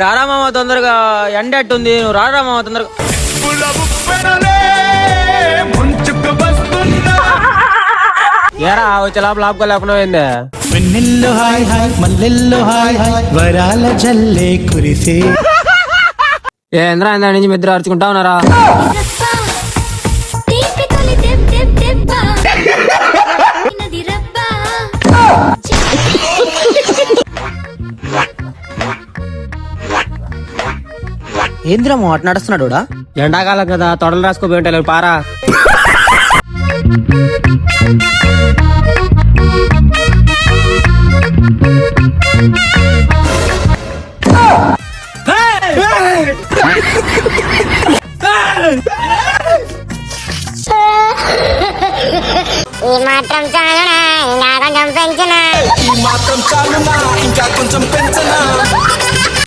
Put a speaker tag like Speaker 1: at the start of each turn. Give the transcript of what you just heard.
Speaker 1: రారా మామ తొందరగా ఎండెట్టుంది, నువ్వు రారా మామ తొందరగా. ఏరా వచ్చే లోపల ఆపుకోలేకుండా పోయింది.
Speaker 2: వెన్నెల్లో హాయ్ హాయ్ మల్లెల్లో హాయ్ హాయ్ వరాల జల్లే కురిసే.
Speaker 1: ఏంద్రా ఇందా నుంచి మిద్దరు అరుచుకుంటా ఉన్నారా?
Speaker 3: ఏంద్రా అటు నడుస్తున్నాడు?
Speaker 1: ఎండాకాలం కదా తొడలు రాసుకోపోయి ఉంటాయి పారా.
Speaker 4: ఈ మాత్రం చాలునా ఇంకా కొంచెం పెంచునా,
Speaker 2: ఈ మాత్రం చాలునా ఇంకా కొంచెం పెంచనా.